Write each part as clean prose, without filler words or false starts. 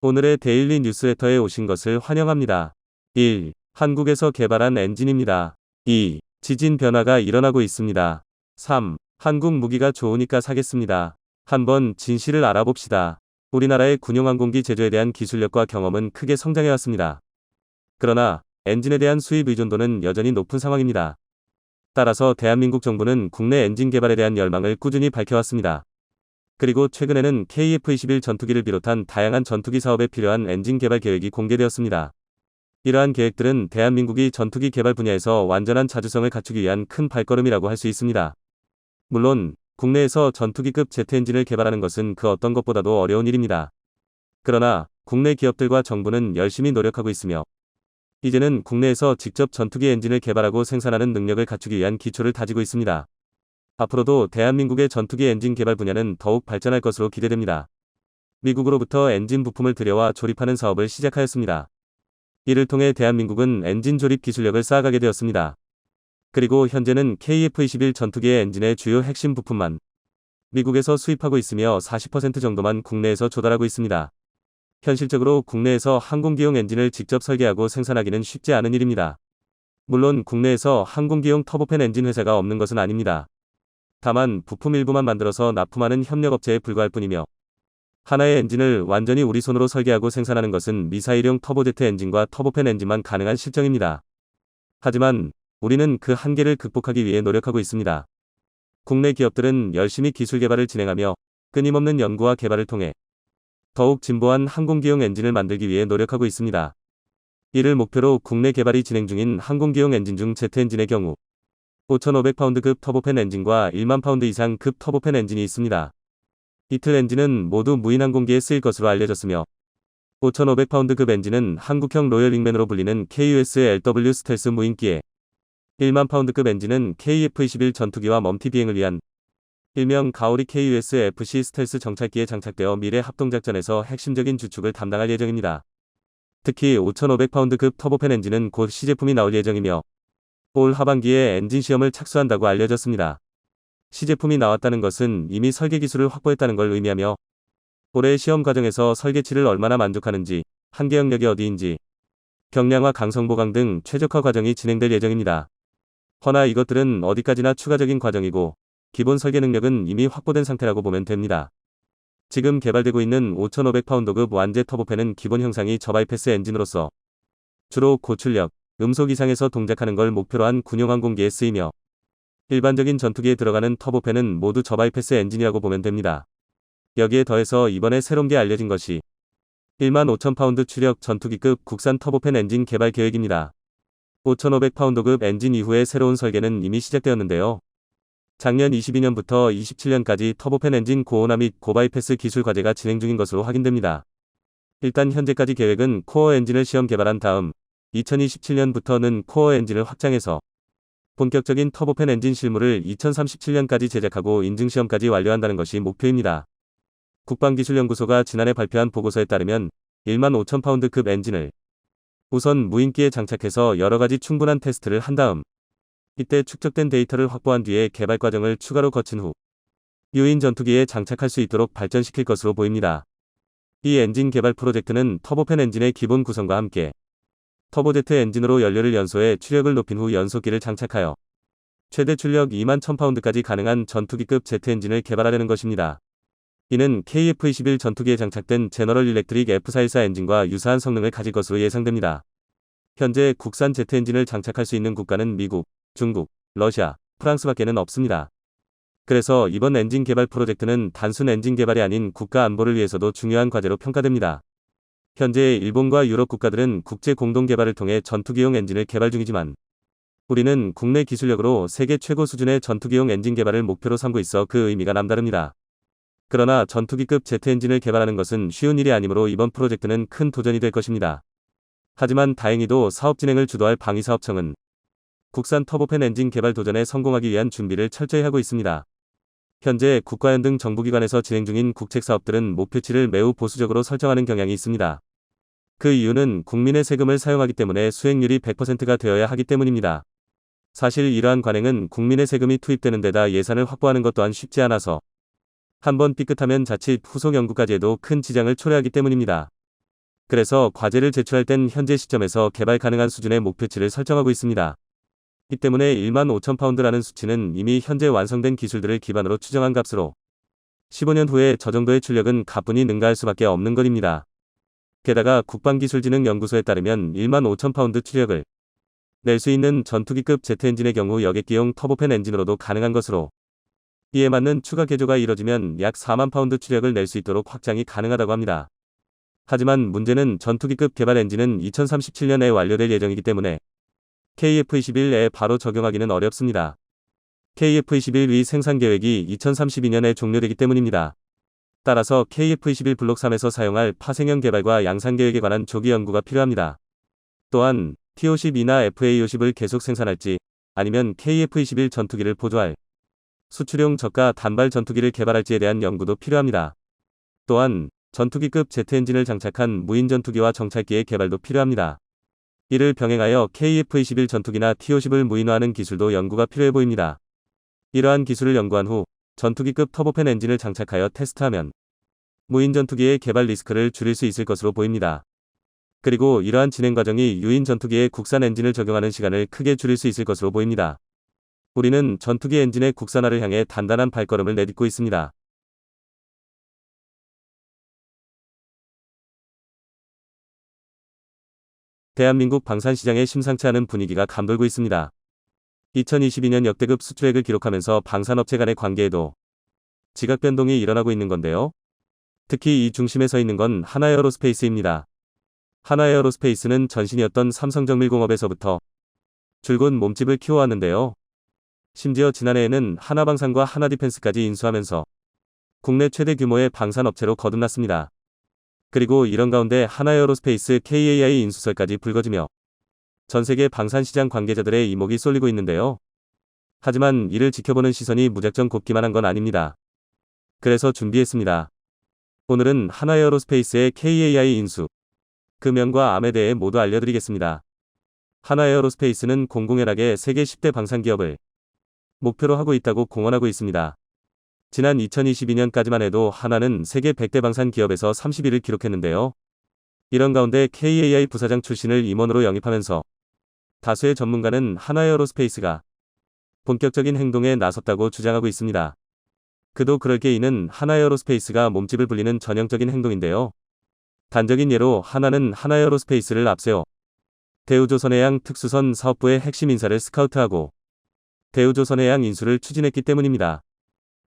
오늘의 데일리 뉴스레터에 오신 것을 환영합니다. 1. 한국에서 개발한 엔진입니다. 2. 지진 변화가 일어나고 있습니다. 3. 한국 무기가 좋으니까 사겠습니다. 한번 진실을 알아봅시다. 우리나라의 군용항공기 제조에 대한 기술력과 경험은 크게 성장해왔습니다. 그러나 엔진에 대한 수입 의존도는 여전히 높은 상황입니다. 따라서 대한민국 정부는 국내 엔진 개발에 대한 열망을 꾸준히 밝혀왔습니다. 그리고 최근에는 KF-21 전투기를 비롯한 다양한 전투기 사업에 필요한 엔진 개발 계획이 공개되었습니다. 이러한 계획들은 대한민국이 전투기 개발 분야에서 완전한 자주성을 갖추기 위한 큰 발걸음이라고 할 수 있습니다. 물론 국내에서 전투기급 제트 엔진을 개발하는 것은 그 어떤 것보다도 어려운 일입니다. 그러나 국내 기업들과 정부는 열심히 노력하고 있으며 이제는 국내에서 직접 전투기 엔진을 개발하고 생산하는 능력을 갖추기 위한 기초를 다지고 있습니다. 앞으로도 대한민국의 전투기 엔진 개발 분야는 더욱 발전할 것으로 기대됩니다. 미국으로부터 엔진 부품을 들여와 조립하는 사업을 시작하였습니다. 이를 통해 대한민국은 엔진 조립 기술력을 쌓아가게 되었습니다. 그리고 현재는 KF-21 전투기의 엔진의 주요 핵심 부품만 미국에서 수입하고 있으며 40% 정도만 국내에서 조달하고 있습니다. 현실적으로 국내에서 항공기용 엔진을 직접 설계하고 생산하기는 쉽지 않은 일입니다. 물론 국내에서 항공기용 터보팬 엔진 회사가 없는 것은 아닙니다. 다만 부품 일부만 만들어서 납품하는 협력업체에 불과할 뿐이며 하나의 엔진을 완전히 우리 손으로 설계하고 생산하는 것은 미사일용 터보제트 엔진과 터보팬 엔진만 가능한 실정입니다. 하지만 우리는 그 한계를 극복하기 위해 노력하고 있습니다. 국내 기업들은 열심히 기술 개발을 진행하며 끊임없는 연구와 개발을 통해 더욱 진보한 항공기용 엔진을 만들기 위해 노력하고 있습니다. 이를 목표로 국내 개발이 진행 중인 항공기용 엔진 중 제트 엔진의 경우 5,500파운드급 터보팬 엔진과 1만 파운드 이상급 터보팬 엔진이 있습니다. 이틀 엔진은 모두 무인 항공기에 쓰일 것으로 알려졌으며 5,500파운드급 엔진은 한국형 로열 윙맨으로 불리는 KUS-LW 스텔스 무인기에 1만 파운드급 엔진은 KF-21 전투기와 멈티 비행을 위한 일명 가오리 KUS-FC 스텔스 정찰기에 장착되어 미래 합동작전에서 핵심적인 주축을 담당할 예정입니다. 특히 5,500파운드급 터보팬 엔진은 곧 시제품이 나올 예정이며 올 하반기에 엔진 시험을 착수한다고 알려졌습니다. 시제품이 나왔다는 것은 이미 설계 기술을 확보했다는 걸 의미하며 올해 시험 과정에서 설계치를 얼마나 만족하는지, 한계 영역이 어디인지, 경량화 강성 보강 등 최적화 과정이 진행될 예정입니다. 허나 이것들은 어디까지나 추가적인 과정이고 기본 설계 능력은 이미 확보된 상태라고 보면 됩니다. 지금 개발되고 있는 5,500파운드급 완제 터보팬은 기본 형상이 저바이패스 엔진으로서 주로 고출력, 음속 이상에서 동작하는 걸 목표로 한 군용항공기에 쓰이며 일반적인 전투기에 들어가는 터보팬은 모두 저바이패스 엔진이라고 보면 됩니다. 여기에 더해서 이번에 새롭게 알려진 것이 1만 5,000파운드 추력 전투기급 국산 터보팬 엔진 개발 계획입니다. 5,500파운드급 엔진 이후의 새로운 설계는 이미 시작되었는데요. 작년 22년부터 27년까지 터보팬 엔진 고온화 및 고바이패스 기술 과제가 진행 중인 것으로 확인됩니다. 일단 현재까지 계획은 코어 엔진을 시험 개발한 다음 2027년부터는 코어 엔진을 확장해서 본격적인 터보팬 엔진 실물을 2037년까지 제작하고 인증시험까지 완료한다는 것이 목표입니다. 국방기술연구소가 지난해 발표한 보고서에 따르면 1만 5,000파운드급 엔진을 우선 무인기에 장착해서 여러가지 충분한 테스트를 한 다음 이때 축적된 데이터를 확보한 뒤에 개발 과정을 추가로 거친 후 유인 전투기에 장착할 수 있도록 발전시킬 것으로 보입니다. 이 엔진 개발 프로젝트는 터보팬 엔진의 기본 구성과 함께 터보제트 엔진으로 연료를 연소해 추력을 높인 후 연소기를 장착하여 최대 출력 2만 1,000파운드까지 가능한 전투기급 제트 엔진을 개발하려는 것입니다. 이는 KF-21 전투기에 장착된 제너럴 일렉트릭 F414 엔진과 유사한 성능을 가질 것으로 예상됩니다. 현재 국산 제트 엔진을 장착할 수 있는 국가는 미국, 중국, 러시아, 프랑스밖에는 없습니다. 그래서 이번 엔진 개발 프로젝트는 단순 엔진 개발이 아닌 국가 안보를 위해서도 중요한 과제로 평가됩니다. 현재 일본과 유럽 국가들은 국제 공동 개발을 통해 전투기용 엔진을 개발 중이지만 우리는 국내 기술력으로 세계 최고 수준의 전투기용 엔진 개발을 목표로 삼고 있어 그 의미가 남다릅니다. 그러나 전투기급 제트 엔진을 개발하는 것은 쉬운 일이 아니므로 이번 프로젝트는 큰 도전이 될 것입니다. 하지만 다행히도 사업 진행을 주도할 방위사업청은 국산 터보팬 엔진 개발 도전에 성공하기 위한 준비를 철저히 하고 있습니다. 현재 국가연 등 정부기관에서 진행 중인 국책사업들은 목표치를 매우 보수적으로 설정하는 경향이 있습니다. 그 이유는 국민의 세금을 사용하기 때문에 수익률이 100%가 되어야 하기 때문입니다. 사실 이러한 관행은 국민의 세금이 투입되는 데다 예산을 확보하는 것 또한 쉽지 않아서 한번 삐끗하면 자칫 후속 연구까지 해도 큰 지장을 초래하기 때문입니다. 그래서 과제를 제출할 땐 현재 시점에서 개발 가능한 수준의 목표치를 설정하고 있습니다. 이 때문에 1만 5천 파운드라는 수치는 이미 현재 완성된 기술들을 기반으로 추정한 값으로 15년 후에 저 정도의 출력은 가뿐히 능가할 수밖에 없는 것입니다. 게다가 국방기술진흥연구소에 따르면 1만 5천 파운드 출력을 낼 수 있는 전투기급 제트 엔진의 경우 여객기용 터보팬 엔진으로도 가능한 것으로 이에 맞는 추가 개조가 이뤄지면 약 4만 파운드 출력을 낼 수 있도록 확장이 가능하다고 합니다. 하지만 문제는 전투기급 개발 엔진은 2037년에 완료될 예정이기 때문에 KF-21에 바로 적용하기는 어렵습니다. KF-21위 생산 계획이 2032년에 종료되기 때문입니다. 따라서 KF-21 블록 3에서 사용할 파생형 개발과 양산 계획에 관한 조기 연구가 필요합니다. 또한 T-52나 FA-50을 계속 생산할지 아니면 KF-21 전투기를 보조할 수출용 저가 단발 전투기를 개발할지에 대한 연구도 필요합니다. 또한 전투기급 제트 엔진을 장착한 무인 전투기와 정찰기의 개발도 필요합니다. 이를 병행하여 KF-21 전투기나 T-50을 무인화하는 기술도 연구가 필요해 보입니다. 이러한 기술을 연구한 후 전투기급 터보팬 엔진을 장착하여 테스트하면 무인 전투기의 개발 리스크를 줄일 수 있을 것으로 보입니다. 그리고 이러한 진행 과정이 유인 전투기의 국산 엔진을 적용하는 시간을 크게 줄일 수 있을 것으로 보입니다. 우리는 전투기 엔진의 국산화를 향해 단단한 발걸음을 내딛고 있습니다. 대한민국 방산시장에 심상치 않은 분위기가 감돌고 있습니다. 2022년 역대급 수출액을 기록하면서 방산업체 간의 관계에도 지각 변동이 일어나고 있는 건데요. 특히 이 중심에 서 있는 건 하나에어로스페이스입니다. 하나에어로스페이스는 전신이었던 삼성정밀공업에서부터 줄곧 몸집을 키워왔는데요. 심지어 지난해에는 하나방산과 하나디펜스까지 인수하면서 국내 최대 규모의 방산업체로 거듭났습니다. 그리고 이런 가운데 하나에어로스페이스 KAI 인수설까지 불거지며 전세계 방산시장 관계자들의 이목이 쏠리고 있는데요. 하지만 이를 지켜보는 시선이 무작정 곱기만 한 건 아닙니다. 그래서 준비했습니다. 오늘은 하나에어로스페이스의 KAI 인수, 그 면과 암에 대해 모두 알려드리겠습니다. 하나에어로스페이스는 공공연하게 세계 10대 방산기업을 목표로 하고 있다고 공언하고 있습니다. 지난 2022년까지만 해도 하나는 세계 100대 방산 기업에서 30위를 기록했는데요. 이런 가운데 KAI 부사장 출신을 임원으로 영입하면서 다수의 전문가는 하나에어로스페이스가 본격적인 행동에 나섰다고 주장하고 있습니다. 그도 그럴 게이는 하나에어로스페이스가 몸집을 불리는 전형적인 행동인데요. 단적인 예로 하나는 하나에어로스페이스를 앞세워 대우조선해양 특수선 사업부의 핵심 인사를 스카우트하고 대우조선해양 인수를 추진했기 때문입니다.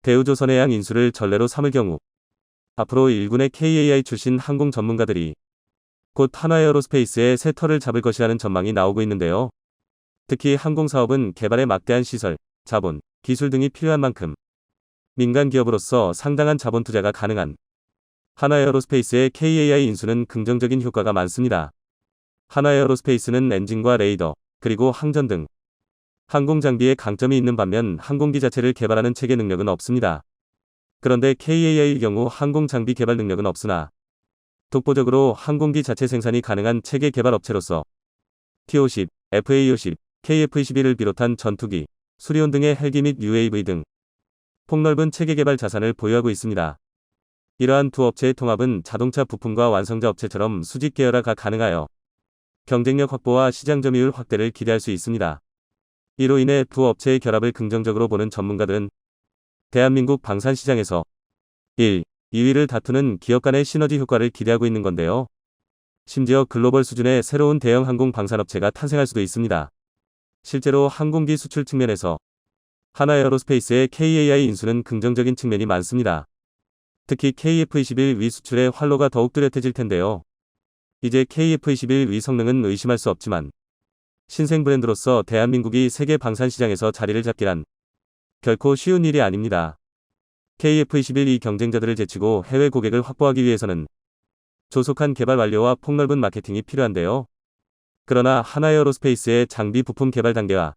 대우조선해양 인수를 전례로 삼을 경우 앞으로 일군의 KAI 출신 항공 전문가들이 곧 하나에어로스페이스의 새 터를 잡을 것이라는 전망이 나오고 있는데요. 특히 항공사업은 개발에 막대한 시설, 자본, 기술 등이 필요한 만큼 민간 기업으로서 상당한 자본 투자가 가능한 하나에어로스페이스의 KAI 인수는 긍정적인 효과가 많습니다. 하나에어로스페이스는 엔진과 레이더, 그리고 항전 등 항공 장비에 강점이 있는 반면 항공기 자체를 개발하는 체계 능력은 없습니다. 그런데 KAI의 경우 항공 장비 개발 능력은 없으나 독보적으로 항공기 자체 생산이 가능한 체계 개발 업체로서 T-50, FA-50, KF-21을 비롯한 전투기, 수리온 등의 헬기 및 UAV 등 폭넓은 체계 개발 자산을 보유하고 있습니다. 이러한 두 업체의 통합은 자동차 부품과 완성자 업체처럼 수직 계열화가 가능하여 경쟁력 확보와 시장 점유율 확대를 기대할 수 있습니다. 이로 인해 두 업체의 결합을 긍정적으로 보는 전문가들은 대한민국 방산시장에서 1, 2위를 다투는 기업 간의 시너지 효과를 기대하고 있는 건데요. 심지어 글로벌 수준의 새로운 대형 항공 방산업체가 탄생할 수도 있습니다. 실제로 항공기 수출 측면에서 하나에어로스페이스의 KAI 인수는 긍정적인 측면이 많습니다. 특히 KF-21 위 수출의 활로가 더욱 뚜렷해질 텐데요. 이제 KF-21 위 성능은 의심할 수 없지만 신생 브랜드로서 대한민국이 세계 방산시장에서 자리를 잡기란 결코 쉬운 일이 아닙니다. KF-21이 경쟁자들을 제치고 해외 고객을 확보하기 위해서는 조속한 개발 완료와 폭넓은 마케팅이 필요한데요. 그러나 하나에어로스페이스의 장비 부품 개발 단계와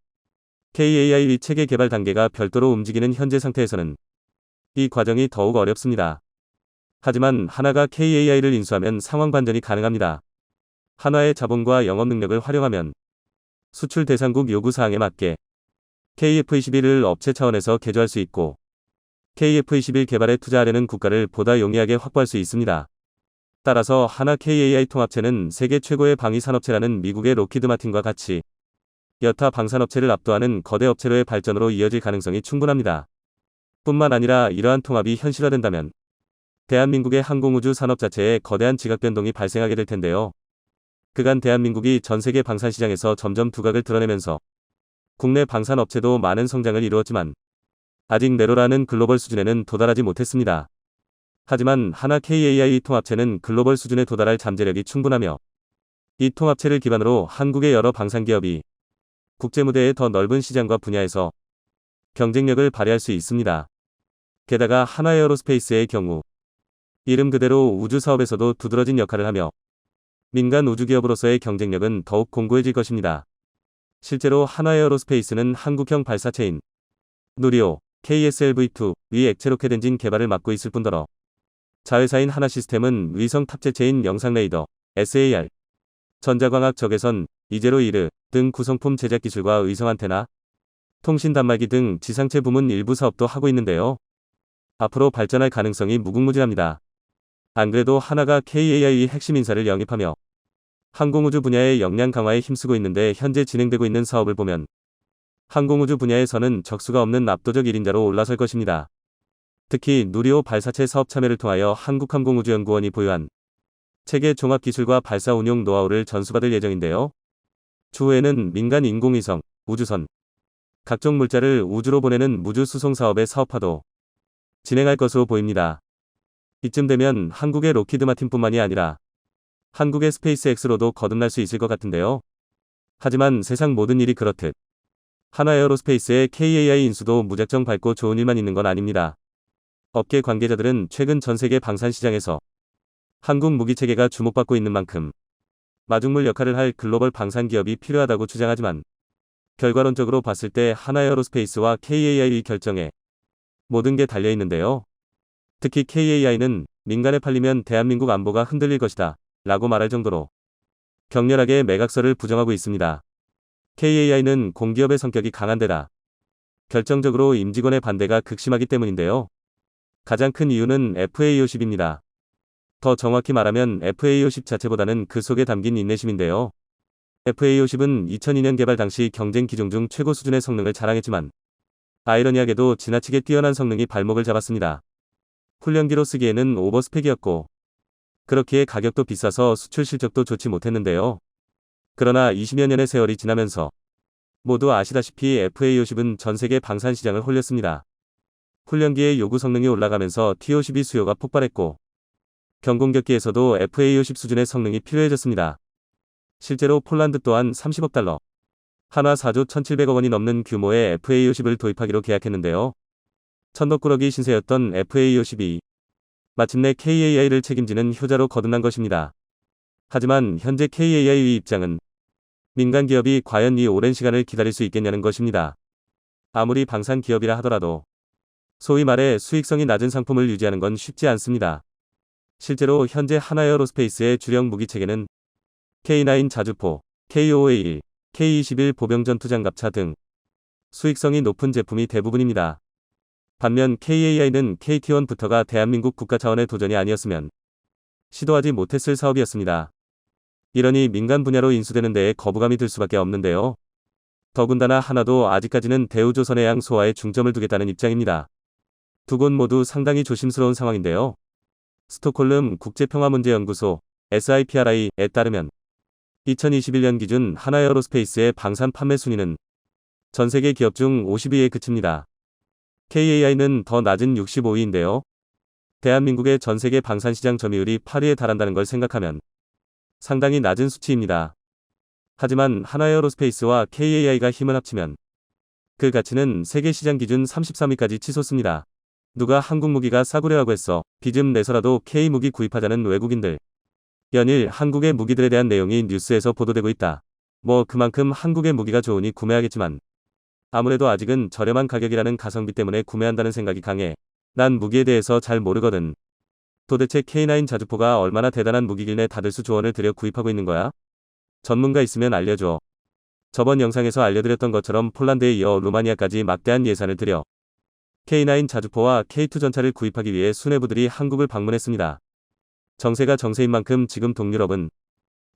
KAI 체계 개발 단계가 별도로 움직이는 현재 상태에서는 이 과정이 더욱 어렵습니다. 하지만 하나가 KAI를 인수하면 상황 반전이 가능합니다. 하나의 자본과 영업 능력을 활용하면 수출 대상국 요구사항에 맞게 KF-21을 업체 차원에서 개조할 수 있고 KF-21 개발에 투자하려는 국가를 보다 용이하게 확보할 수 있습니다. 따라서 하나 KAI 통합체는 세계 최고의 방위 산업체라는 미국의 록히드 마틴과 같이 여타 방산업체를 압도하는 거대 업체로의 발전으로 이어질 가능성이 충분합니다. 뿐만 아니라 이러한 통합이 현실화된다면 대한민국의 항공우주 산업 자체에 거대한 지각 변동이 발생하게 될 텐데요. 그간 대한민국이 전 세계 방산 시장에서 점점 두각을 드러내면서 국내 방산 업체도 많은 성장을 이루었지만 아직 네로라는 글로벌 수준에는 도달하지 못했습니다. 하지만 하나 KAI 통합체는 글로벌 수준에 도달할 잠재력이 충분하며 이 통합체를 기반으로 한국의 여러 방산 기업이 국제 무대의 더 넓은 시장과 분야에서 경쟁력을 발휘할 수 있습니다. 게다가 하나에어로스페이스의 경우 이름 그대로 우주 사업에서도 두드러진 역할을 하며 민간 우주기업으로서의 경쟁력은 더욱 공고해질 것입니다. 실제로 하나에어로스페이스는 한국형 발사체인 누리호 KSLV-2의 액체로켓 엔진 개발을 맡고 있을 뿐더러 자회사인 하나시스템은 위성 탑재체인 영상 레이더 SAR, 전자광학 적외선 이제로-1 등 구성품 제작 기술과 의성 안테나, 통신 단말기 등 지상체 부문 일부 사업도 하고 있는데요. 앞으로 발전할 가능성이 무궁무진합니다. 안 그래도 하나가 KAI 핵심 인사를 영입하며 항공우주 분야의 역량 강화에 힘쓰고 있는데 현재 진행되고 있는 사업을 보면 항공우주 분야에서는 적수가 없는 압도적 1인자로 올라설 것입니다. 특히 누리호 발사체 사업 참여를 통하여 한국항공우주연구원이 보유한 체계 종합기술과 발사 운용 노하우를 전수받을 예정인데요. 추후에는 민간 인공위성, 우주선, 각종 물자를 우주로 보내는 무주 수송 사업의 사업화도 진행할 것으로 보입니다. 이쯤 되면 한국의 록히드 마틴뿐만이 아니라 한국의 스페이스X로도 거듭날 수 있을 것 같은데요. 하지만 세상 모든 일이 그렇듯 하나에어로스페이스의 KAI 인수도 무작정 밝고 좋은 일만 있는 건 아닙니다. 업계 관계자들은 최근 전 세계 방산 시장에서 한국 무기체계가 주목받고 있는 만큼 마중물 역할을 할 글로벌 방산 기업이 필요하다고 주장하지만 결과론적으로 봤을 때 하나에어로스페이스와 KAI 결정에 모든 게 달려 있는데요. 특히 KAI는 민간에 팔리면 대한민국 안보가 흔들릴 것이다 라고 말할 정도로 격렬하게 매각설을 부정하고 있습니다. KAI는 공기업의 성격이 강한 데다 결정적으로 임직원의 반대가 극심하기 때문인데요. 가장 큰 이유는 FA50입니다. 더 정확히 말하면 FA50 자체보다는 그 속에 담긴 인내심인데요. FA50은 2002년 개발 당시 경쟁 기종 중 최고 수준의 성능을 자랑했지만 아이러니하게도 지나치게 뛰어난 성능이 발목을 잡았습니다. 훈련기로 쓰기에는 오버스펙이었고 그렇기에 가격도 비싸서 수출 실적도 좋지 못했는데요. 그러나 20여 년의 세월이 지나면서 모두 아시다시피 FA50은 전 세계 방산 시장을 홀렸습니다. 훈련기의 요구 성능이 올라가면서 T50이 수요가 폭발했고 경공격기에서도 FA50 수준의 성능이 필요해졌습니다. 실제로 폴란드 또한 30억 달러, 한화 4조 1,700억 원이 넘는 규모의 FA50을 도입하기로 계약했는데요. 천덕꾸러기 신세였던 FA50이 마침내 KAI를 책임지는 효자로 거듭난 것입니다. 하지만 현재 KAI의 입장은 민간 기업이 과연 이 오랜 시간을 기다릴 수 있겠냐는 것입니다. 아무리 방산 기업이라 하더라도 소위 말해 수익성이 낮은 상품을 유지하는 건 쉽지 않습니다. 실제로 현재 하나에어로스페이스의 주력 무기 체계는 K9 자주포, KOA1, K21 보병전투장갑차 등 수익성이 높은 제품이 대부분입니다. 반면 KAI는 KT1부터가 대한민국 국가 차원의 도전이 아니었으면 시도하지 못했을 사업이었습니다. 이러니 민간 분야로 인수되는 데에 거부감이 들 수밖에 없는데요. 더군다나 하나도 아직까지는 대우조선해양 소화에 중점을 두겠다는 입장입니다. 두 곳 모두 상당히 조심스러운 상황인데요. 스톡홀름 국제평화문제연구소 SIPRI에 따르면 2021년 기준 하나에어로스페이스의 방산 판매 순위는 전 세계 기업 중 50위에 그칩니다. KAI는 더 낮은 65위인데요. 대한민국의 전 세계 방산 시장 점유율이 8위에 달한다는 걸 생각하면 상당히 낮은 수치입니다. 하지만 하나에어로스페이스와 KAI가 힘을 합치면 그 가치는 세계 시장 기준 33위까지 치솟습니다. 누가 한국 무기가 싸구려하고 했어. 비즘 내서라도 K무기 구입하자는 외국인들. 연일 한국의 무기들에 대한 내용이 뉴스에서 보도되고 있다. 뭐 그만큼 한국의 무기가 좋으니 구매하겠지만 아무래도 아직은 저렴한 가격이라는 가성비 때문에 구매한다는 생각이 강해. 난 무기에 대해서 잘 모르거든. 도대체 K9 자주포가 얼마나 대단한 무기길래 다들 수조원을 들여 구입하고 있는 거야? 전문가 있으면 알려줘. 저번 영상에서 알려드렸던 것처럼 폴란드에 이어 루마니아까지 막대한 예산을 들여 K9 자주포와 K2 전차를 구입하기 위해 수뇌부들이 한국을 방문했습니다. 정세가 정세인 만큼 지금 동유럽은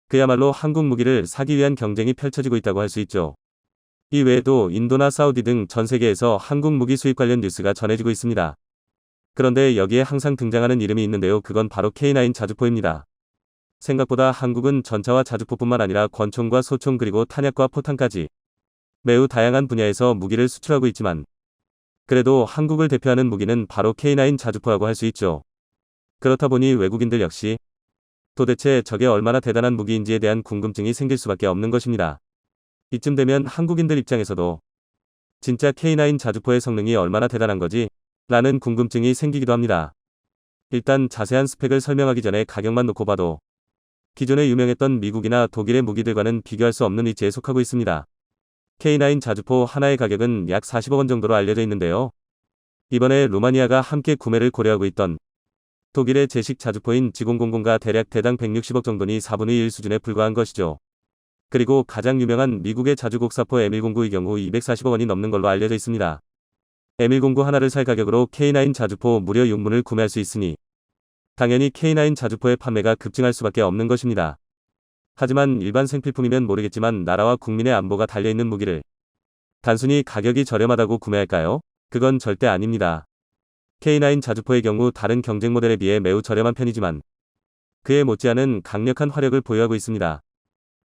그야말로 한국 무기를 사기 위한 경쟁이 펼쳐지고 있다고 할 수 있죠. 이 외에도 인도나 사우디 등 전 세계에서 한국 무기 수입 관련 뉴스가 전해지고 있습니다. 그런데 여기에 항상 등장하는 이름이 있는데요. 그건 바로 K9 자주포입니다. 생각보다 한국은 전차와 자주포뿐만 아니라 권총과 소총 그리고 탄약과 포탄까지 매우 다양한 분야에서 무기를 수출하고 있지만 그래도 한국을 대표하는 무기는 바로 K9 자주포라고 할 수 있죠. 그렇다 보니 외국인들 역시 도대체 저게 얼마나 대단한 무기인지에 대한 궁금증이 생길 수밖에 없는 것입니다. 이쯤 되면 한국인들 입장에서도 진짜 K9 자주포의 성능이 얼마나 대단한 거지? 라는 궁금증이 생기기도 합니다. 일단 자세한 스펙을 설명하기 전에 가격만 놓고 봐도 기존에 유명했던 미국이나 독일의 무기들과는 비교할 수 없는 위치에 속하고 있습니다. K9 자주포 하나의 가격은 약 40억 원 정도로 알려져 있는데요. 이번에 루마니아가 함께 구매를 고려하고 있던 독일의 제식 자주포인 G000가 대략 대당 160억 정도니 4분의 1 수준에 불과한 것이죠. 그리고 가장 유명한 미국의 자주곡사포 M109의 경우 240억 원이 넘는 걸로 알려져 있습니다. M109 하나를 살 가격으로 K9 자주포 무려 6문을 구매할 수 있으니 당연히 K9 자주포의 판매가 급증할 수밖에 없는 것입니다. 하지만 일반 생필품이면 모르겠지만 나라와 국민의 안보가 달려있는 무기를 단순히 가격이 저렴하다고 구매할까요? 그건 절대 아닙니다. K9 자주포의 경우 다른 경쟁 모델에 비해 매우 저렴한 편이지만 그에 못지않은 강력한 화력을 보유하고 있습니다.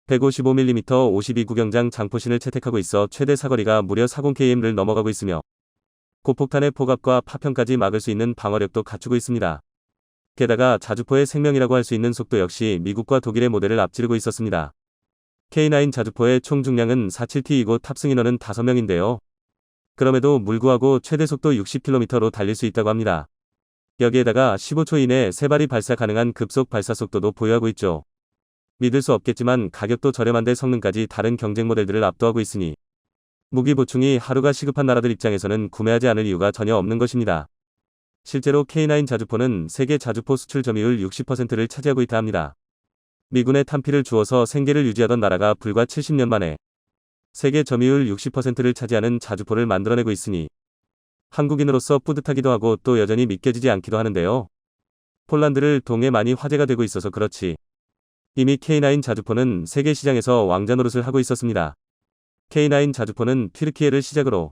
155mm 52구경장 장포신을 채택하고 있어 최대 사거리가 무려 40km를 넘어가고 있으며 고폭탄의 포갑과 파편까지 막을 수 있는 방어력도 갖추고 있습니다. 게다가 자주포의 생명이라고 할 수 있는 속도 역시 미국과 독일의 모델을 앞지르고 있었습니다. K9 자주포의 총 중량은 47T이고 탑승 인원은 5명인데요. 그럼에도 불구하고 최대 속도 60km로 달릴 수 있다고 합니다. 여기에다가 15초 이내 3발이 발사 가능한 급속 발사 속도도 보유하고 있죠. 믿을 수 없겠지만 가격도 저렴한데 성능까지 다른 경쟁 모델들을 압도하고 있으니 무기 보충이 하루가 시급한 나라들 입장에서는 구매하지 않을 이유가 전혀 없는 것입니다. 실제로 K9 자주포는 세계 자주포 수출 점유율 60%를 차지하고 있다 합니다. 미군에 탄피를 주어서 생계를 유지하던 나라가 불과 70년 만에 세계 점유율 60%를 차지하는 자주포를 만들어내고 있으니 한국인으로서 뿌듯하기도 하고 또 여전히 믿겨지지 않기도 하는데요. 폴란드를 통해 많이 화제가 되고 있어서 그렇지 이미 K9 자주포는 세계 시장에서 왕자 노릇을 하고 있었습니다. K9 자주포는 튀르키예를 시작으로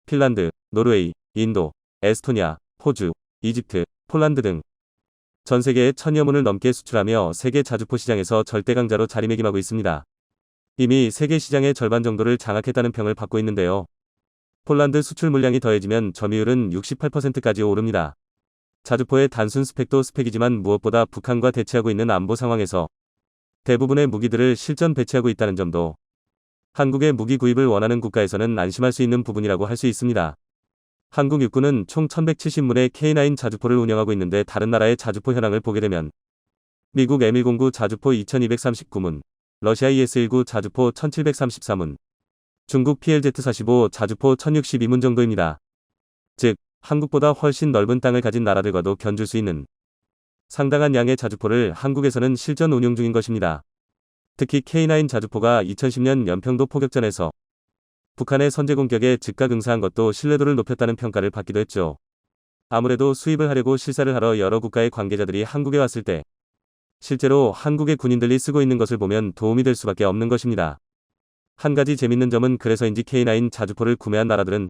핀란드, 노르웨이, 인도, 에스토니아, 호주, 이집트, 폴란드 등 전 세계에 1000여 문을 넘게 수출하며 세계 자주포 시장에서 절대 강자로 자리매김하고 있습니다. 이미 세계 시장의 절반 정도를 장악했다는 평을 받고 있는데요. 폴란드 수출 물량이 더해지면 점유율은 68%까지 오릅니다. 자주포의 단순 스펙도 스펙이지만 무엇보다 북한과 대치하고 있는 안보 상황에서 대부분의 무기들을 실전 배치하고 있다는 점도 한국의 무기 구입을 원하는 국가에서는 안심할 수 있는 부분이라고 할 수 있습니다. 한국 육군은 총 1170문의 K9 자주포를 운영하고 있는데 다른 나라의 자주포 현황을 보게 되면 미국 M109 자주포 2239문, 러시아 ES-19 자주포 1734문, 중국 PLZ-45 자주포 1062문 정도입니다. 즉, 한국보다 훨씬 넓은 땅을 가진 나라들과도 견줄 수 있는 상당한 양의 자주포를 한국에서는 실전 운용 중인 것입니다. 특히 K9 자주포가 2010년 연평도 포격전에서 북한의 선제 공격에 즉각 응사한 것도 신뢰도를 높였다는 평가를 받기도 했죠. 아무래도 수입을 하려고 실사를 하러 여러 국가의 관계자들이 한국에 왔을 때 실제로 한국의 군인들이 쓰고 있는 것을 보면 도움이 될 수밖에 없는 것입니다. 한 가지 재밌는 점은 그래서인지 K9 자주포를 구매한 나라들은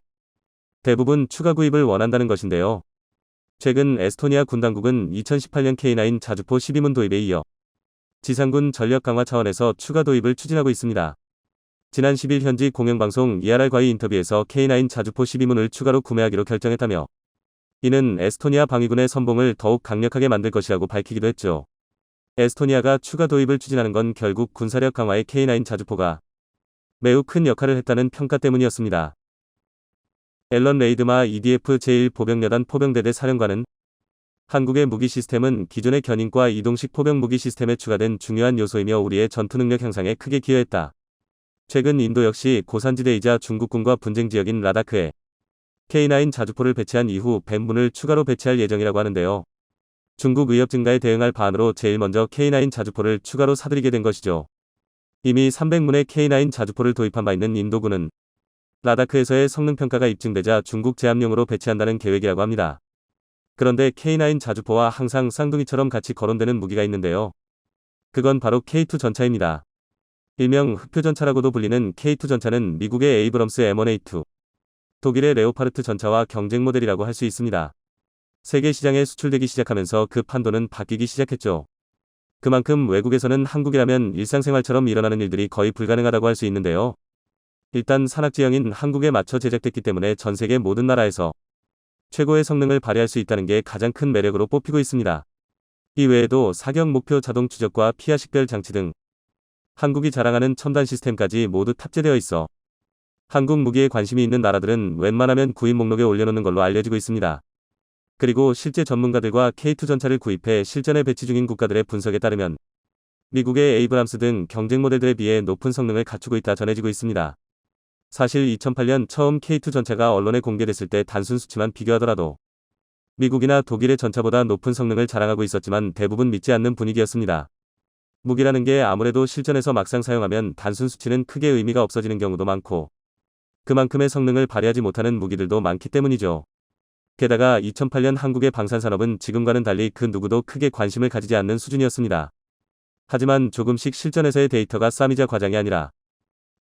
대부분 추가 구입을 원한다는 것인데요. 최근 에스토니아 군 당국은 2018년 K9 자주포 12문 도입에 이어 지상군 전력 강화 차원에서 추가 도입을 추진하고 있습니다. 지난 10일 현지 공영방송 ERR과의 인터뷰에서 K9 자주포 12문을 추가로 구매하기로 결정했다며 이는 에스토니아 방위군의 선봉을 더욱 강력하게 만들 것이라고 밝히기도 했죠. 에스토니아가 추가 도입을 추진하는 건 결국 군사력 강화에 K9 자주포가 매우 큰 역할을 했다는 평가 때문이었습니다. 앨런 레이드마 EDF 제1포병여단 포병대대 사령관은 한국의 무기 시스템은 기존의 견인과 이동식 포병 무기 시스템에 추가된 중요한 요소이며 우리의 전투 능력 향상에 크게 기여했다. 최근 인도 역시 고산지대이자 중국군과 분쟁 지역인 라다크에 K9 자주포를 배치한 이후 100문을 추가로 배치할 예정이라고 하는데요. 중국 위협 증가에 대응할 방안으로 제일 먼저 K9 자주포를 추가로 사들이게 된 것이죠. 이미 300문의 K9 자주포를 도입한 바 있는 인도군은 라다크에서의 성능 평가가 입증되자 중국 제압용으로 배치한다는 계획이라고 합니다. 그런데 K9 자주포와 항상 쌍둥이처럼 같이 거론되는 무기가 있는데요. 그건 바로 K2 전차입니다. 일명 흑표 전차라고도 불리는 K2 전차는 미국의 에이브럼스 M1A2, 독일의 레오파르트 전차와 경쟁 모델이라고 할 수 있습니다. 세계 시장에 수출되기 시작하면서 그 판도는 바뀌기 시작했죠. 그만큼 외국에서는 한국이라면 일상생활처럼 일어나는 일들이 거의 불가능하다고 할 수 있는데요. 일단 산악지형인 한국에 맞춰 제작됐기 때문에 전 세계 모든 나라에서 최고의 성능을 발휘할 수 있다는 게 가장 큰 매력으로 뽑히고 있습니다. 이 외에도 사격 목표 자동 추적과 피하 식별 장치 등 한국이 자랑하는 첨단 시스템까지 모두 탑재되어 있어 한국 무기에 관심이 있는 나라들은 웬만하면 구입 목록에 올려놓는 걸로 알려지고 있습니다. 그리고 실제 전문가들과 K2 전차를 구입해 실전에 배치 중인 국가들의 분석에 따르면 미국의 에이브람스 등 경쟁 모델들에 비해 높은 성능을 갖추고 있다 전해지고 있습니다. 사실 2008년 처음 K2 전차가 언론에 공개됐을 때 단순 수치만 비교하더라도 미국이나 독일의 전차보다 높은 성능을 자랑하고 있었지만 대부분 믿지 않는 분위기였습니다. 무기라는 게 아무래도 실전에서 막상 사용하면 단순 수치는 크게 의미가 없어지는 경우도 많고 그만큼의 성능을 발휘하지 못하는 무기들도 많기 때문이죠. 게다가 2008년 한국의 방산산업은 지금과는 달리 그 누구도 크게 관심을 가지지 않는 수준이었습니다. 하지만 조금씩 실전에서의 데이터가 싸미자 과장이 아니라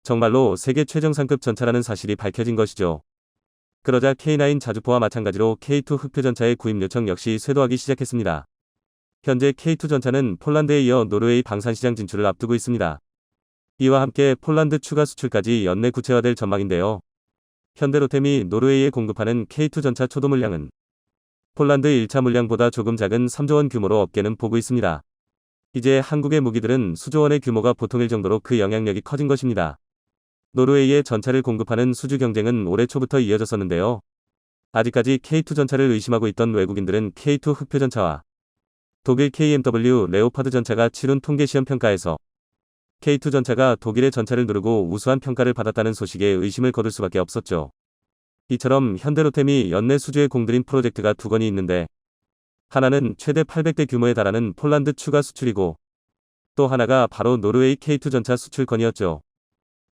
정말로 세계 최정상급 전차라는 사실이 밝혀진 것이죠. 그러자 K9 자주포와 마찬가지로 K2 흑표 전차의 구입 요청 역시 쇄도하기 시작했습니다. 현재 K2 전차는 폴란드에 이어 노르웨이 방산시장 진출을 앞두고 있습니다. 이와 함께 폴란드 추가 수출까지 연내 구체화될 전망인데요. 현대로템이 노르웨이에 공급하는 K2 전차 초도 물량은 폴란드 1차 물량보다 조금 작은 3조 원 규모로 업계는 보고 있습니다. 이제 한국의 무기들은 수조 원의 규모가 보통일 정도로 그 영향력이 커진 것입니다. 노르웨이에 전차를 공급하는 수주 경쟁은 올해 초부터 이어졌었는데요. 아직까지 K2 전차를 의심하고 있던 외국인들은 K2 흑표 전차와 독일 KMW 레오파드 전차가 치룬 통계시험 평가에서 K2 전차가 독일의 전차를 누르고 우수한 평가를 받았다는 소식에 의심을 거둘 수밖에 없었죠. 이처럼 현대로템이 연내 수주에 공들인 프로젝트가 두 건이 있는데 하나는 최대 800대 규모에 달하는 폴란드 추가 수출이고 또 하나가 바로 노르웨이 K2 전차 수출 건이었죠.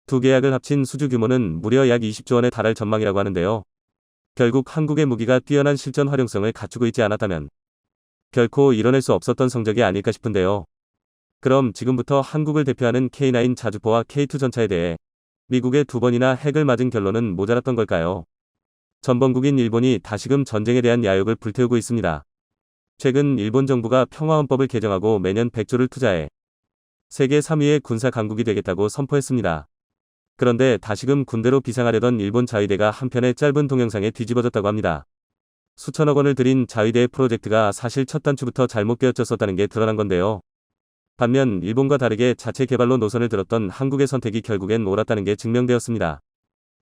두 계약을 합친 수주 규모는 무려 약 20조 원에 달할 전망이라고 하는데요. 결국 한국의 무기가 뛰어난 실전 활용성을 갖추고 있지 않았다면 결코 이뤄낼 수 없었던 성적이 아닐까 싶은데요. 그럼 지금부터 한국을 대표하는 K9 자주포와 K2 전차에 대해 미국의 두 번이나 핵을 맞은 결론은 모자랐던 걸까요? 전범국인 일본이 다시금 전쟁에 대한 야욕을 불태우고 있습니다. 최근 일본 정부가 평화헌법을 개정하고 매년 100조를 투자해 세계 3위의 군사 강국이 되겠다고 선포했습니다. 그런데 다시금 군대로 비상하려던 일본 자위대가 한편의 짧은 동영상에 뒤집어졌다고 합니다. 수천억 원을 들인 자위대의 프로젝트가 사실 첫 단추부터 잘못 깨어졌었다는 게 드러난 건데요. 반면 일본과 다르게 자체 개발로 노선을 들었던 한국의 선택이 결국엔 옳았다는 게 증명되었습니다.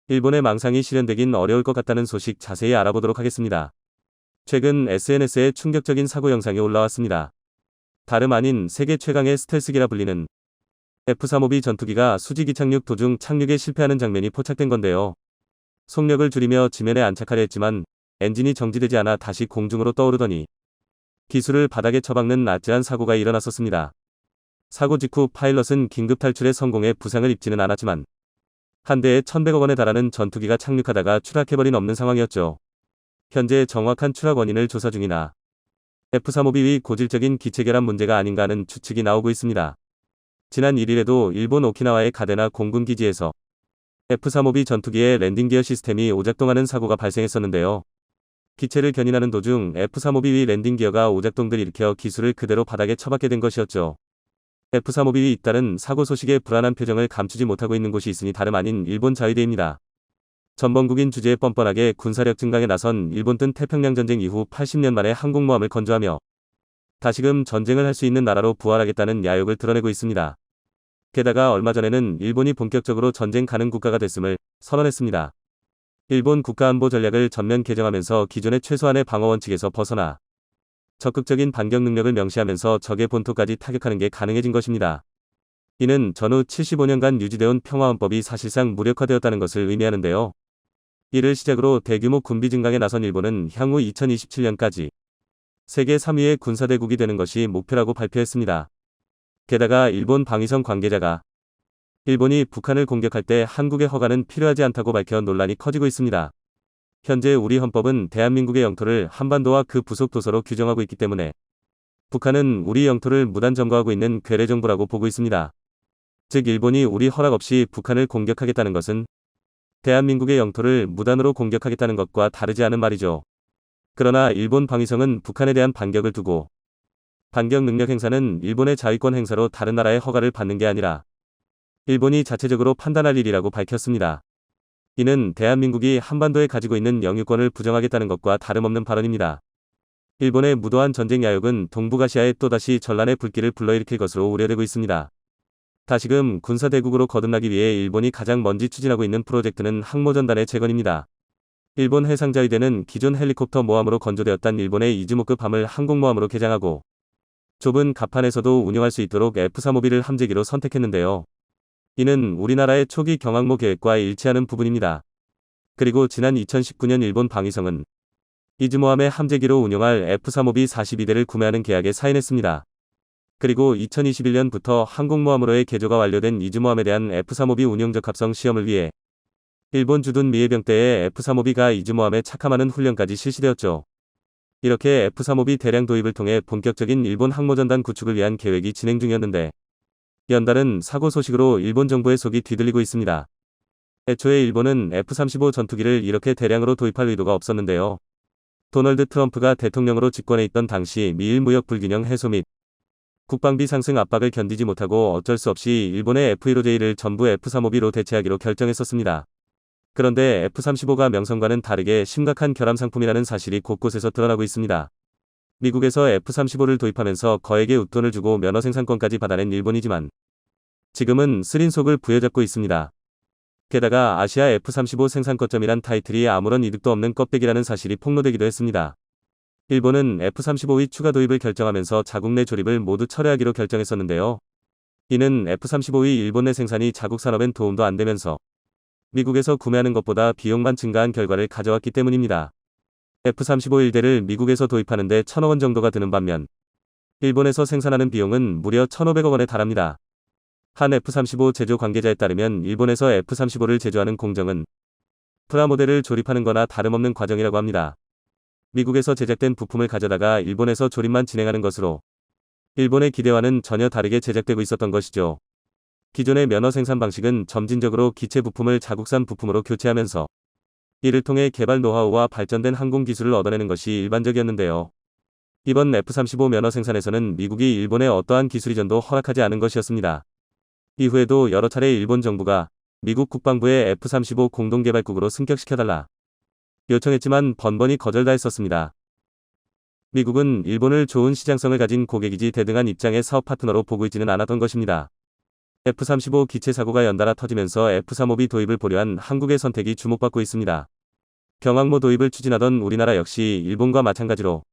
일본의 망상이 실현되긴 어려울 것 같다는 소식 자세히 알아보도록 하겠습니다. 최근 SNS에 충격적인 사고 영상이 올라왔습니다. 다름 아닌 세계 최강의 스텔스기라 불리는 F-35B 전투기가 수직이 착륙 도중 착륙에 실패하는 장면이 포착된 건데요. 속력을 줄이며 지면에 안착하려 했지만 엔진이 정지되지 않아 다시 공중으로 떠오르더니 기술을 바닥에 처박는 아찔한 사고가 일어났었습니다. 사고 직후 파일럿은 긴급 탈출에 성공해 부상을 입지는 않았지만 한 대에 1,100억 원에 달하는 전투기가 착륙하다가 추락해버린 없는 상황이었죠. 현재 정확한 추락 원인을 조사 중이나 F-35B의 고질적인 기체 결함 문제가 아닌가 하는 추측이 나오고 있습니다. 지난 1일에도 일본 오키나와의 가데나 공군기지에서 F-35B 전투기의 랜딩 기어 시스템이 오작동하는 사고가 발생했었는데요. 기체를 견인하는 도중 F-35B의 랜딩 기어가 오작동을 일으켜 기술을 그대로 바닥에 처박게 된 것이었죠. F-35B의 잇따른 사고 소식에 불안한 표정을 감추지 못하고 있는 곳이 있으니 다름 아닌 일본 자위대입니다. 전범국인 주제에 뻔뻔하게 군사력 증강에 나선 일본 뜬 태평양 전쟁 이후 80년 만에 항공모함을 건조하며 다시금 전쟁을 할 수 있는 나라로 부활하겠다는 야욕을 드러내고 있습니다. 게다가 얼마 전에는 일본이 본격적으로 전쟁 가능 국가가 됐음을 선언했습니다. 일본 국가안보 전략을 전면 개정하면서 기존의 최소한의 방어 원칙에서 벗어나 적극적인 반격 능력을 명시하면서 적의 본토까지 타격하는 게 가능해진 것입니다. 이는 전후 75년간 유지되어온 평화헌법이 사실상 무력화되었다는 것을 의미하는데요. 이를 시작으로 대규모 군비 증강에 나선 일본은 향후 2027년까지 세계 3위의 군사대국이 되는 것이 목표라고 발표했습니다. 게다가 일본 방위성 관계자가 일본이 북한을 공격할 때 한국의 허가는 필요하지 않다고 밝혀 논란이 커지고 있습니다. 현재 우리 헌법은 대한민국의 영토를 한반도와 그 부속 도서로 규정하고 있기 때문에 북한은 우리 영토를 무단 점거하고 있는 괴뢰 정부라고 보고 있습니다. 즉 일본이 우리 허락 없이 북한을 공격하겠다는 것은 대한민국의 영토를 무단으로 공격하겠다는 것과 다르지 않은 말이죠. 그러나 일본 방위성은 북한에 대한 반격을 두고 반격 능력 행사는 일본의 자위권 행사로 다른 나라의 허가를 받는 게 아니라 일본이 자체적으로 판단할 일이라고 밝혔습니다. 이는 대한민국이 한반도에 가지고 있는 영유권을 부정하겠다는 것과 다름없는 발언입니다. 일본의 무도한 전쟁 야욕은 동북아시아에 또다시 전란의 불길을 불러일으킬 것으로 우려되고 있습니다. 다시금 군사대국으로 거듭나기 위해 일본이 가장 먼저 추진하고 있는 프로젝트는 항모전단의 재건입니다. 일본 해상자위대는 기존 헬리콥터 모함으로 건조되었던 일본의 이즈모급 함을 항공모함으로 개장하고 좁은 갑판에서도 운용할 수 있도록 F-35B를 함재기로 선택했는데요. 이는 우리나라의 초기 경항모 계획과 일치하는 부분입니다. 그리고 지난 2019년 일본 방위성은 이즈모함의 함재기로 운용할 F-35B 42대를 구매하는 계약에 사인했습니다. 그리고 2021년부터 항공모함으로의 개조가 완료된 이즈모함에 대한 F-35B 운용 적합성 시험을 위해 일본 주둔 미해병 때의 F-35B가 이즈모함에 착함하는 훈련까지 실시되었죠. 이렇게 F-35B 대량 도입을 통해 본격적인 일본 항모전단 구축을 위한 계획이 진행 중이었는데 연달은 사고 소식으로 일본 정부의 속이 뒤들리고 있습니다. 애초에 일본은 F-35 전투기를 이렇게 대량으로 도입할 의도가 없었는데요. 도널드 트럼프가 대통령으로 집권해 있던 당시 미일 무역 불균형 해소 및 국방비 상승 압박을 견디지 못하고 어쩔 수 없이 일본의 F-15J를 전부 F-35B로 대체하기로 결정했었습니다. 그런데 F-35가 명성과는 다르게 심각한 결함 상품이라는 사실이 곳곳에서 드러나고 있습니다. 미국에서 F-35를 도입하면서 거액의 웃돈을 주고 면허 생산권까지 받아낸 일본이지만 지금은 쓰린 속을 부여잡고 있습니다. 게다가 아시아 F-35 생산 거점이란 타이틀이 아무런 이득도 없는 껍데기라는 사실이 폭로되기도 했습니다. 일본은 F-35의 추가 도입을 결정하면서 자국 내 조립을 모두 철회하기로 결정했었는데요. 이는 F-35의 일본 내 생산이 자국 산업엔 도움도 안 되면서 미국에서 구매하는 것보다 비용만 증가한 결과를 가져왔기 때문입니다. F-35 1대를 미국에서 도입하는데 1,000억 원 정도가 드는 반면 일본에서 생산하는 비용은 무려 1,500억 원에 달합니다. 한 F-35 제조 관계자에 따르면 일본에서 F-35를 제조하는 공정은 프라모델을 조립하는 거나 다름없는 과정이라고 합니다. 미국에서 제작된 부품을 가져다가 일본에서 조립만 진행하는 것으로 일본의 기대와는 전혀 다르게 제작되고 있었던 것이죠. 기존의 면허 생산 방식은 점진적으로 기체 부품을 자국산 부품으로 교체하면서 이를 통해 개발 노하우와 발전된 항공 기술을 얻어내는 것이 일반적이었는데요. 이번 F-35 면허 생산에서는 미국이 일본의 어떠한 기술 이전도 허락하지 않은 것이었습니다. 이후에도 여러 차례 일본 정부가 미국 국방부의 F-35 공동개발국으로 승격시켜달라 요청했지만 번번이 거절다했었습니다. 미국은 일본을 좋은 시장성을 가진 고객이지 대등한 입장의 사업 파트너로 보고 있지는 않았던 것입니다. F-35 기체 사고가 연달아 터지면서 F-35B 도입을 보려한 한국의 선택이 주목받고 있습니다. 경항모 도입을 추진하던 우리나라 역시 일본과 마찬가지로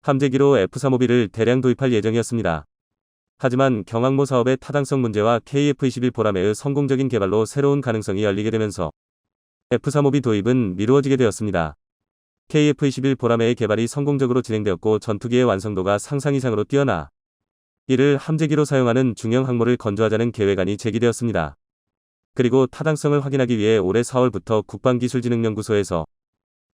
함재기로 F-35B를 대량 도입할 예정이었습니다. 하지만 경항모 사업의 타당성 문제와 KF-21 보라매의 성공적인 개발로 새로운 가능성이 열리게 되면서 F-35B 도입은 미루어지게 되었습니다. KF-21 보라매의 개발이 성공적으로 진행되었고 전투기의 완성도가 상상 이상으로 뛰어나 이를 함재기로 사용하는 중형 항모를 건조하자는 계획안이 제기되었습니다. 그리고 타당성을 확인하기 위해 올해 4월부터 국방기술진흥연구소에서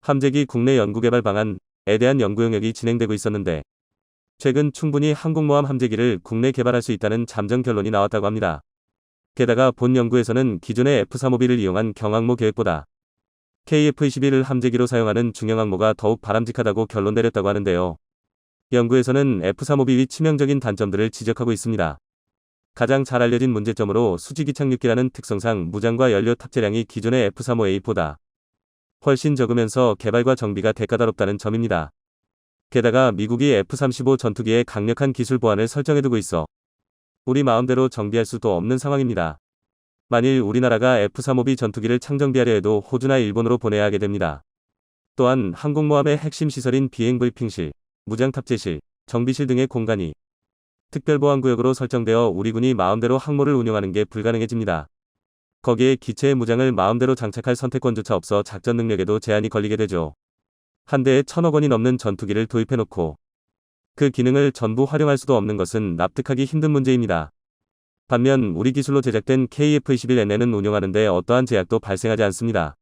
함재기 국내 연구개발 방안에 대한 연구 용역이 진행되고 있었는데 최근 충분히 항공모함 함재기를 국내 개발할 수 있다는 잠정 결론이 나왔다고 합니다. 게다가 본 연구에서는 기존의 F-35B를 이용한 경항모 계획보다 KF-21을 함재기로 사용하는 중형 항모가 더욱 바람직하다고 결론 내렸다고 하는데요. 연구에서는 F-35B의 치명적인 단점들을 지적하고 있습니다. 가장 잘 알려진 문제점으로 수직이착륙기라는 특성상 무장과 연료 탑재량이 기존의 F-35A보다 훨씬 적으면서 개발과 정비가 대가다롭다는 점입니다. 게다가 미국이 F-35 전투기에 강력한 기술 보안을 설정해두고 있어 우리 마음대로 정비할 수도 없는 상황입니다. 만일 우리나라가 F-35B 전투기를 창정비하려 해도 호주나 일본으로 보내야 하게 됩니다. 또한 항공모함의 핵심 시설인 비행 브리핑실, 무장 탑재실, 정비실 등의 공간이 특별보안구역으로 설정되어 우리 군이 마음대로 항모를 운용하는 게 불가능해집니다. 거기에 기체의 무장을 마음대로 장착할 선택권조차 없어 작전 능력에도 제한이 걸리게 되죠. 한 대에 1,000억 원이 넘는 전투기를 도입해놓고 그 기능을 전부 활용할 수도 없는 것은 납득하기 힘든 문제입니다. 반면 우리 기술로 제작된 KF-21N에는 운용하는데 어떠한 제약도 발생하지 않습니다.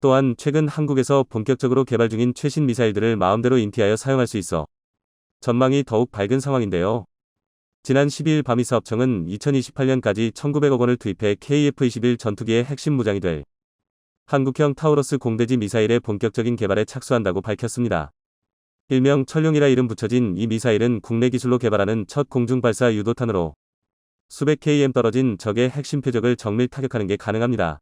또한 최근 한국에서 본격적으로 개발 중인 최신 미사일들을 마음대로 인티하여 사용할 수 있어 전망이 더욱 밝은 상황인데요. 지난 12일 방위사업청은 2028년까지 1,900억 원을 투입해 KF-21 전투기의 핵심 무장이 될 한국형 타우러스 공대지 미사일의 본격적인 개발에 착수한다고 밝혔습니다. 일명 천룡이라 이름 붙여진 이 미사일은 국내 기술로 개발하는 첫 공중발사 유도탄으로 수백 km 떨어진 적의 핵심 표적을 정밀 타격하는 게 가능합니다.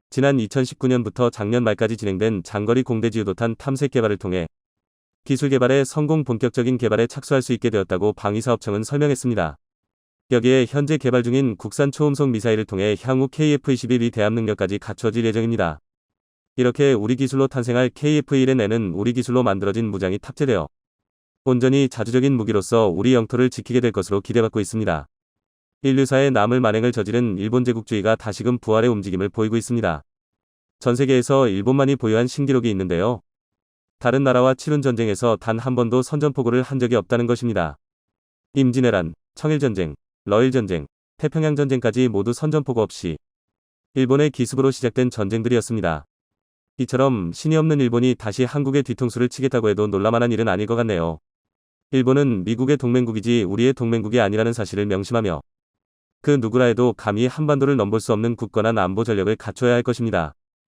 지난 2019년부터 작년 말까지 진행된 장거리 공대지 유도탄 탐색 개발을 통해 기술 개발의 성공 본격적인 개발에 착수할 수 있게 되었다고 방위사업청은 설명했습니다. 여기에 현재 개발 중인 국산 초음속 미사일을 통해 향후 KF-21이 대함 능력까지 갖춰질 예정입니다. 이렇게 우리 기술로 탄생할 KF-1에는 우리 기술로 만들어진 무장이 탑재되어 온전히 자주적인 무기로서 우리 영토를 지키게 될 것으로 기대받고 있습니다. 인류사의 남을 만행을 저지른 일본 제국주의가 다시금 부활의 움직임을 보이고 있습니다. 전 세계에서 일본만이 보유한 신기록이 있는데요. 다른 나라와 치룬 전쟁에서 단 한 번도 선전포고를 한 적이 없다는 것입니다. 임진왜란, 청일전쟁, 러일전쟁, 태평양전쟁까지 모두 선전포고 없이 일본의 기습으로 시작된 전쟁들이었습니다. 이처럼 신이 없는 일본이 다시 한국의 뒤통수를 치겠다고 해도 놀라만한 일은 아닐 것 같네요. 일본은 미국의 동맹국이지 우리의 동맹국이 아니라는 사실을 명심하며 그 누구라 해도 감히 한반도를 넘볼 수 없는 굳건한 안보 전력을 갖춰야 할 것입니다.